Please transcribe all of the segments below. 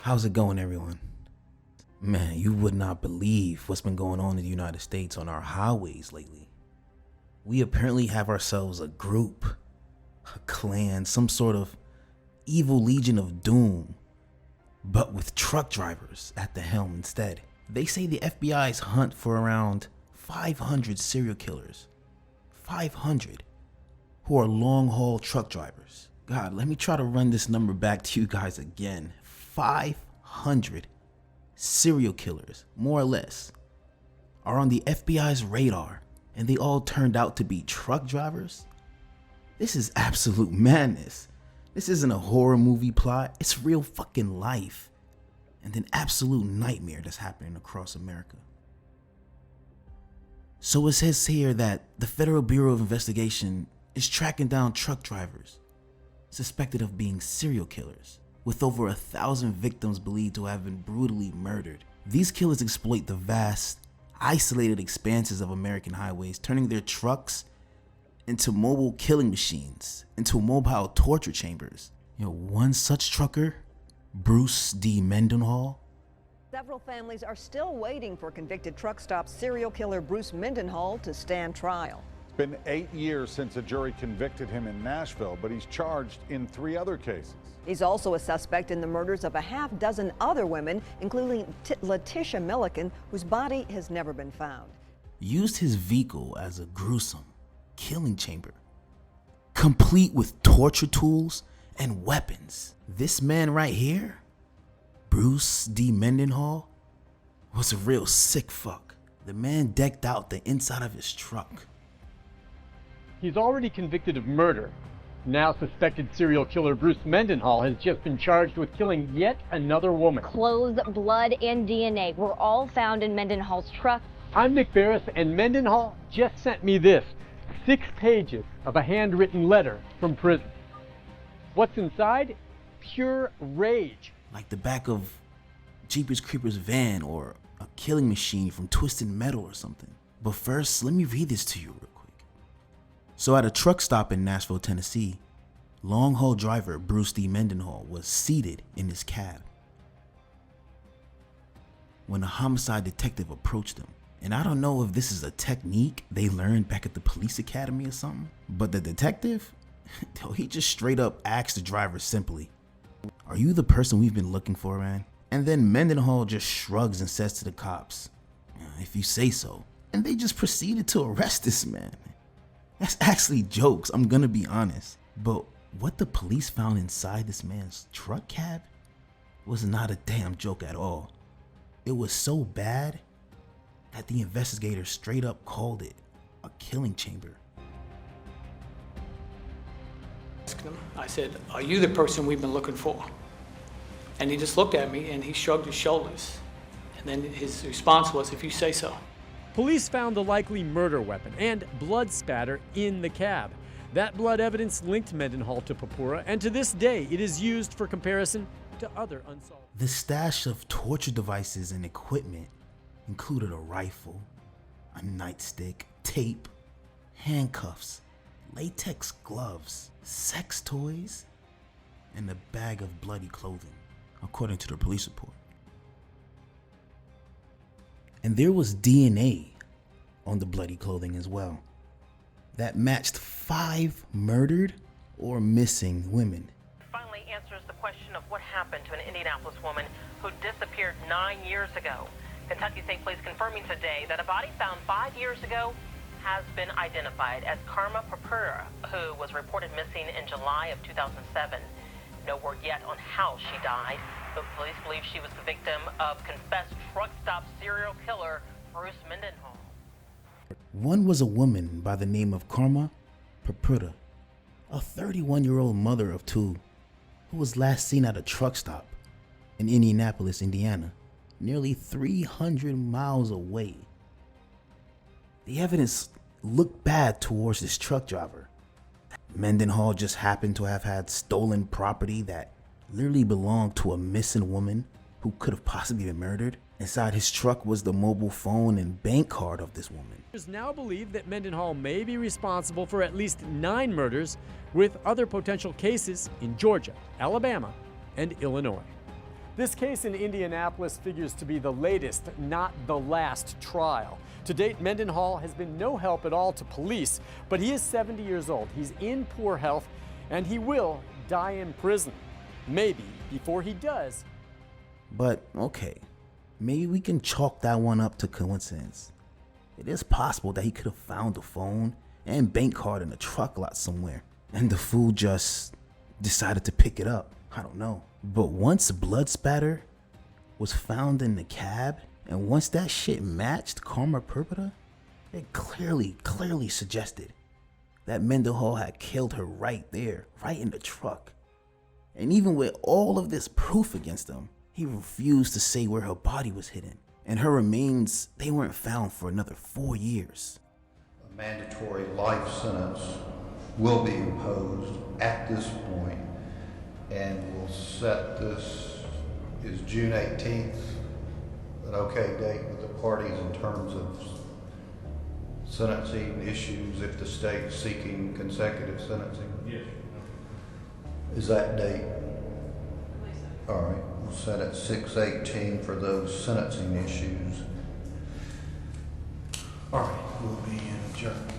How's it going, everyone? Man, you would not believe what's been going on in the United States on our highways lately. We apparently have ourselves a group, a clan, some sort of evil legion of doom, but with truck drivers at the helm instead. They say the FBI's hunt for around 500 serial killers. 500 who are long-haul truck drivers. God, let me try to run this number back to you guys again. 500 serial killers, more or less, are on the FBI's radar, and they all turned out to be truck drivers? This is absolute madness. This isn't a horror movie plot, it's real fucking life, and an absolute nightmare that's happening across America. So it says here that the Federal Bureau of Investigation is tracking down truck drivers suspected of being serial killers, with over 1,000 victims believed to have been brutally murdered. These killers exploit the vast, isolated expanses of American highways, turning their trucks into mobile killing machines, into mobile torture chambers. One such trucker, Bruce D. Mendenhall. Several families are still waiting for convicted truck stop serial killer Bruce Mendenhall to stand trial. It's been 8 years since a jury convicted him in Nashville, but he's charged in 3 other cases. He's also a suspect in the murders of a half-dozen other women, including Letitia Milliken, whose body has never been found. Used his vehicle as a gruesome killing chamber, complete with torture tools and weapons. This man right here, Bruce D. Mendenhall, was a real sick fuck. The man decked out the inside of his truck. He's already convicted of murder. Now suspected serial killer Bruce Mendenhall has just been charged with killing yet another woman. Clothes, blood, and DNA were all found in Mendenhall's truck. I'm Nick Barris, and Mendenhall just sent me this, 6 pages of a handwritten letter from prison. What's inside? Pure rage. Like the back of Jeepers Creepers van or a killing machine from Twisted Metal or something. But first, let me read this to you real quick. So at a truck stop in Nashville, Tennessee, long-haul driver Bruce D. Mendenhall was seated in his cab when a homicide detective approached him. And I don't know if this is a technique they learned back at the police academy or something, but the detective, he just straight up asked the driver simply, "Are you the person we've been looking for, man?" And then Mendenhall just shrugs and says to the cops, "If you say so." And they just proceeded to arrest this man. That's actually jokes, I'm gonna be honest. But what the police found inside this man's truck cab was not a damn joke at all. It was so bad that the investigators straight up called it a killing chamber. I said, "Are you the person we've been looking for?" And he just looked at me and he shrugged his shoulders. And then his response was, "If you say so." Police found the likely murder weapon and blood spatter in the cab. That blood evidence linked Mendenhall to Papura, and to this day it is used for comparison to other unsolved. The stash of torture devices and equipment included a rifle, a nightstick, tape, handcuffs, latex gloves, sex toys, and a bag of bloody clothing, according to the police report. And there was DNA on the bloody clothing as well that matched 5 murdered or missing women. Finally answers the question of what happened to an Indianapolis woman who disappeared 9 years ago. Kentucky State Police confirming today that a body found 5 years ago has been identified as Karma Papura, who was reported missing in July of 2007. No word yet on how she died, but police believe she was the victim of confessed truck stop serial killer Bruce Mendenhall. One was a woman by the name of Karma Papura, a 31-year-old mother of 2 who was last seen at a truck stop in Indianapolis, Indiana, nearly 300 miles away. The evidence looked bad towards this truck driver. Mendenhall just happened to have had stolen property that literally belonged to a missing woman who could have possibly been murdered. Inside his truck was the mobile phone and bank card of this woman. Now believe that Mendenhall may be responsible for at least 9 murders, with other potential cases in Georgia, Alabama, and Illinois. This case in Indianapolis figures to be the latest, not the last trial. To date, Mendenhall has been no help at all to police, but he is 70 years old. He's in poor health, and he will die in prison. Maybe before he does. But okay, maybe we can chalk that one up to coincidence. It is possible that he could have found a phone and bank card in a truck lot somewhere, and the fool just decided to pick it up. I don't know. But once blood spatter was found in the cab, and once that shit matched karma purpura, it clearly suggested that Mendenhall had killed her right there, right in the truck. And even with all of this proof against him, he refused to say where her body was hidden. And her remains, they weren't found for another 4 years. A mandatory life sentence will be imposed at this point, and we'll set this is June 18th, an okay date with the parties in terms of sentencing issues if the state's seeking consecutive sentencing? Yes. Is that date? All right, we'll set it 6/18 for those sentencing issues. All right, we'll be adjourned.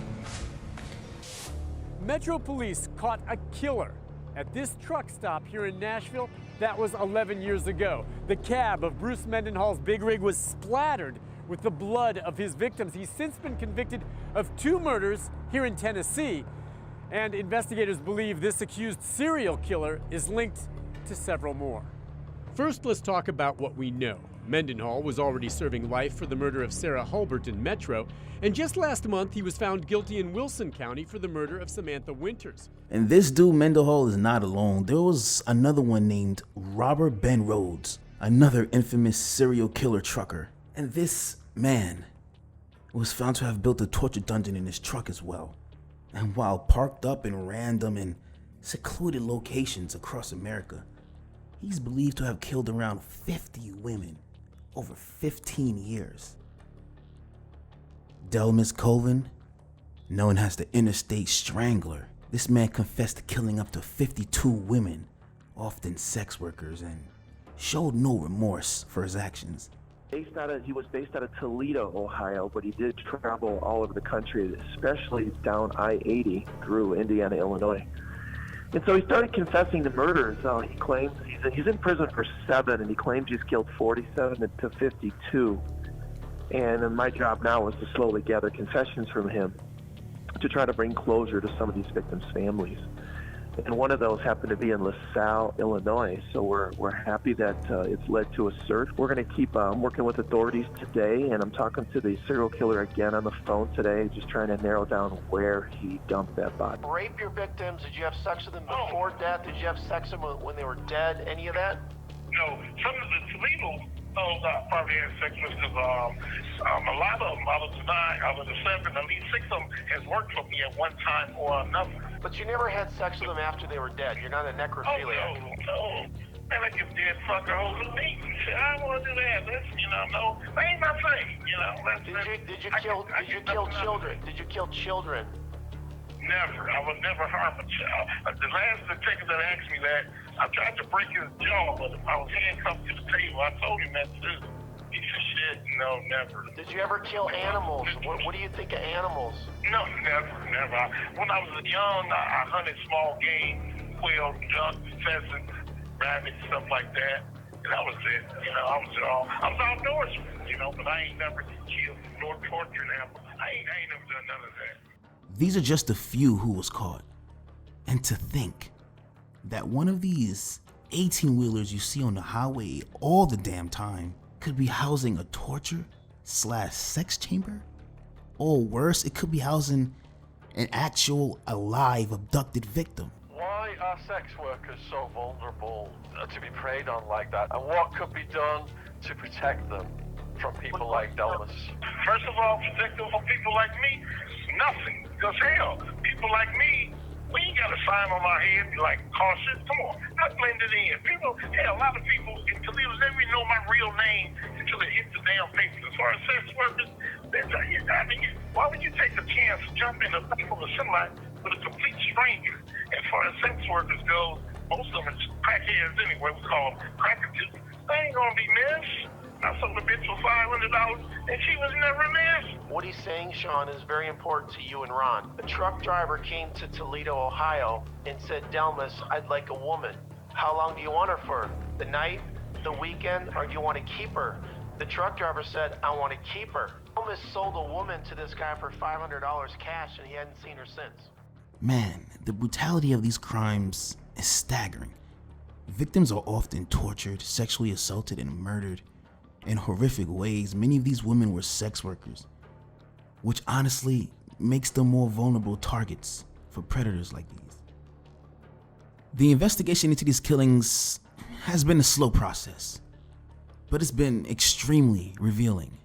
Metro Police caught a killer at this truck stop here in Nashville. That was 11 years ago. The cab of Bruce Mendenhall's big rig was splattered with the blood of his victims. He's since been convicted of 2 murders here in Tennessee, and investigators believe this accused serial killer is linked to several more. First, let's talk about what we know. Mendenhall was already serving life for the murder of Sarah Hulbert in Metro, and just last month he was found guilty in Wilson County for the murder of Samantha Winters. And this dude Mendenhall is not alone. There was another one named Robert Ben Rhodes, another infamous serial killer trucker. And this man was found to have built a torture dungeon in his truck as well. And while parked up in random and secluded locations across America, he's believed to have killed around 50 women over 15 years. Delmas Colvin, known as the Interstate Strangler, this man confessed to killing up to 52 women, often sex workers, and showed no remorse for his actions. He was based out of Toledo, Ohio, but he did travel all over the country, especially down I-80 through Indiana, Illinois. And so he started confessing to murders. He claims he's in prison for 7, and he claims he's killed 47 to 52. And my job now is to slowly gather confessions from him to try to bring closure to some of these victims' families. And one of those happened to be in LaSalle, Illinois. So we're happy that it's led to a search. We're going to keep working with authorities today, and I'm talking to the serial killer again on the phone today, just trying to narrow down where he dumped that body. Rape your victims? Did you have sex with them before death? Did you have sex with them when they were dead? Any of that? No. Some of the Toledo those I probably had sex with because a lot of them out of the 7, at least 6 of them has worked for me at one time or another. But you never had sex with them after they were dead. You're not a necrophiliac. Oh, no. Man, I give dead fucker a whole new meat. I don't want to do that. That's, no. That ain't my thing, Did you kill children? Did you kill children? Never. I would never harm a child. The last detective that asked me that, I tried to break his jaw, but I was handcuffed to the table. I told him that too. He said, shit, no, never. Did you ever kill animals? What do you think of animals? No, never. When I was young, I hunted small game, quail, duck, pheasant, rabbit, stuff like that. And that was it. I was outdoorsman, but I ain't never killed nor tortured an animal. I ain't never done none of that. These are just a few who was caught. And to think that one of these 18-wheelers you see on the highway all the damn time could be housing a torture/sex chamber? Or worse, it could be housing an actual alive abducted victim. Why are sex workers so vulnerable to be preyed on like that? And what could be done to protect them from people like Delmas? First of all, protect them from people like me? Nothing. Because hell, people like me, we ain't got a sign on our head like cautious. Come on, I blended in. A lot of people in Toledo never even know my real name until it hits the damn papers. As far as sex workers, why would you take a chance to jump in the back of a semi with a complete stranger? As far as sex workers go, most of them are crackheads anyway. We call them crackers. I ain't gonna be missed. I sold a bitch for $500 and she was never missed. What he's saying, Sean, is very important to you and Ron. A truck driver came to Toledo, Ohio, and said, Delmas, I'd like a woman. How long do you want her for? The night, the weekend, or do you want to keep her? The truck driver said, I want to keep her. Delmas sold a woman to this guy for $500 cash, and he hadn't seen her since. Man, the brutality of these crimes is staggering. Victims are often tortured, sexually assaulted, and murdered in horrific ways. Many of these women were sex workers, which honestly makes them more vulnerable targets for predators like these. The investigation into these killings has been a slow process, but it's been extremely revealing.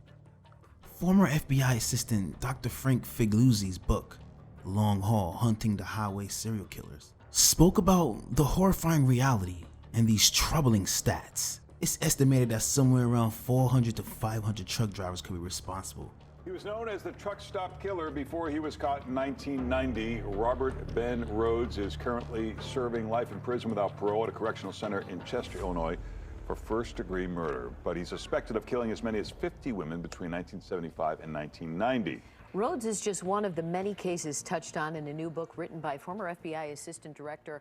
Former FBI assistant Dr. Frank Figliuzzi's book, Long Haul: Hunting the Highway Serial Killers, spoke about the horrifying reality and these troubling stats. It's estimated that somewhere around 400 to 500 truck drivers could be responsible. He was known as the truck stop killer before he was caught in 1990. Robert Ben Rhodes is currently serving life in prison without parole at a correctional center in Chester, Illinois, for first-degree murder. But he's suspected of killing as many as 50 women between 1975 and 1990. Rhodes is just one of the many cases touched on in a new book written by former FBI Assistant Director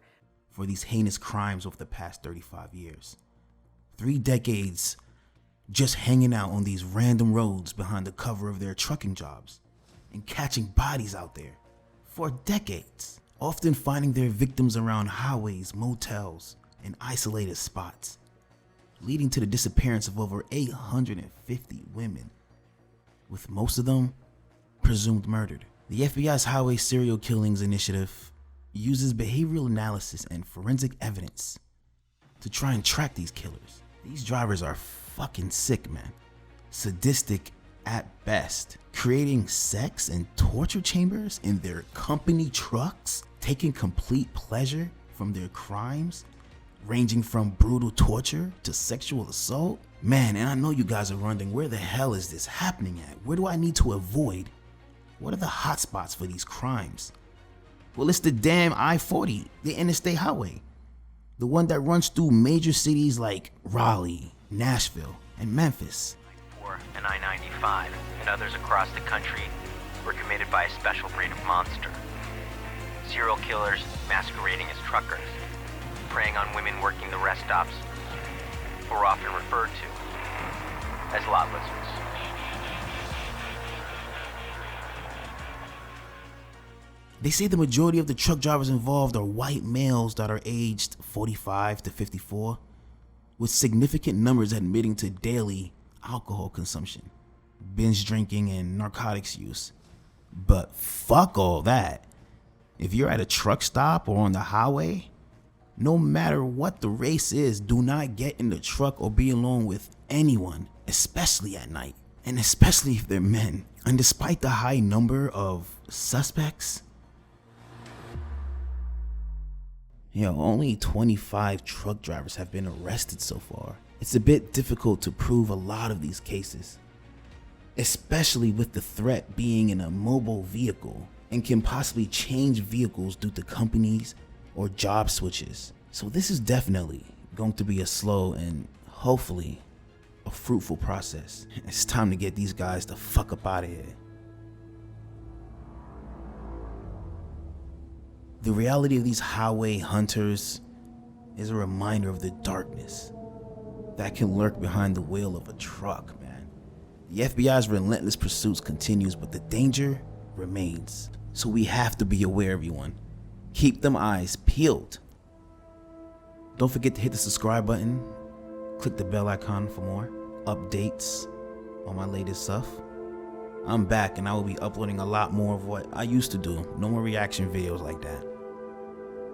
for these heinous crimes over the past 35 years. 3 decades just hanging out on these random roads behind the cover of their trucking jobs and catching bodies out there for decades, often finding their victims around highways, motels, and isolated spots, leading to the disappearance of over 850 women, with most of them presumed murdered. The FBI's Highway Serial Killings Initiative uses behavioral analysis and forensic evidence to try and track these killers. These drivers are fucking sick, man. Sadistic at best, creating sex and torture chambers in their company trucks, taking complete pleasure from their crimes, ranging from brutal torture to sexual assault. Man, and I know you guys are wondering, where the hell is this happening at? Where do I need to avoid? What are the hotspots for these crimes? Well, it's the damn I-40, the interstate highway. The one that runs through major cities like Raleigh, Nashville, and Memphis. And I-95 and others across the country were committed by a special breed of monster. Serial killers masquerading as truckers, preying on women working the rest stops, were often referred to as lot lizards. They say the majority of the truck drivers involved are white males that are aged 45 to 54, with significant numbers admitting to daily alcohol consumption, binge drinking, and narcotics use. But fuck all that. If you're at a truck stop or on the highway, no matter what the race is, do not get in the truck or be alone with anyone, especially at night, and especially if they're men. And despite the high number of suspects, only 25 truck drivers have been arrested so far. It's a bit difficult to prove a lot of these cases, especially with the threat being in a mobile vehicle and can possibly change vehicles due to companies or job switches. So this is definitely going to be a slow and hopefully a fruitful process. It's time to get these guys the fuck up out of here. The reality of these highway hunters is a reminder of the darkness that can lurk behind the wheel of a truck, man. The FBI's relentless pursuits continues, but the danger remains. So we have to be aware, everyone. Keep them eyes peeled. Don't forget to hit the subscribe button. Click the bell icon for more updates on my latest stuff. I'm back and I will be uploading a lot more of what I used to do. No more reaction videos like that.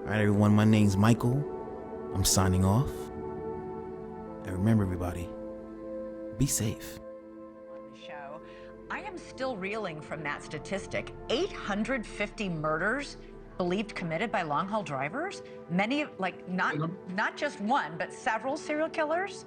Alright everyone, my name's Michael. I'm signing off. And remember everybody, be safe. Show. I am still reeling from that statistic. 850 murders believed committed by long-haul drivers? Many, not just one, but several serial killers?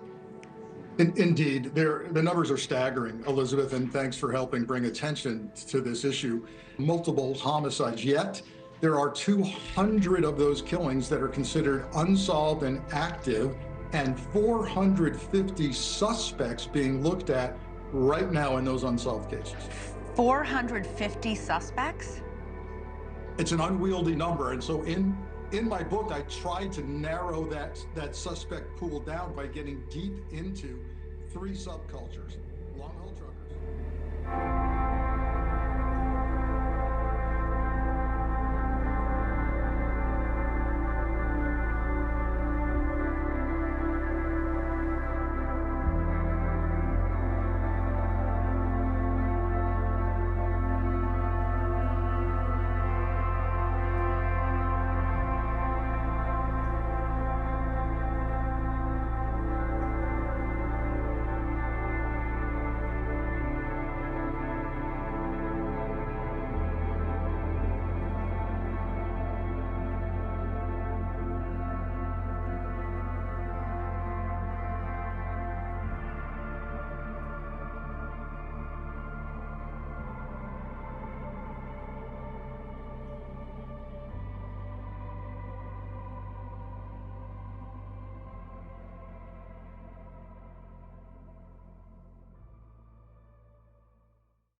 Indeed, the numbers are staggering, Elizabeth, and thanks for helping bring attention to this issue. Multiple homicides, yet there are 200 of those killings that are considered unsolved and active and 450 suspects being looked at right now in those unsolved cases. 450 suspects? It's an unwieldy number, and so in my book, I tried to narrow that suspect pool down by getting deep into 3 subcultures: long-haul truckers.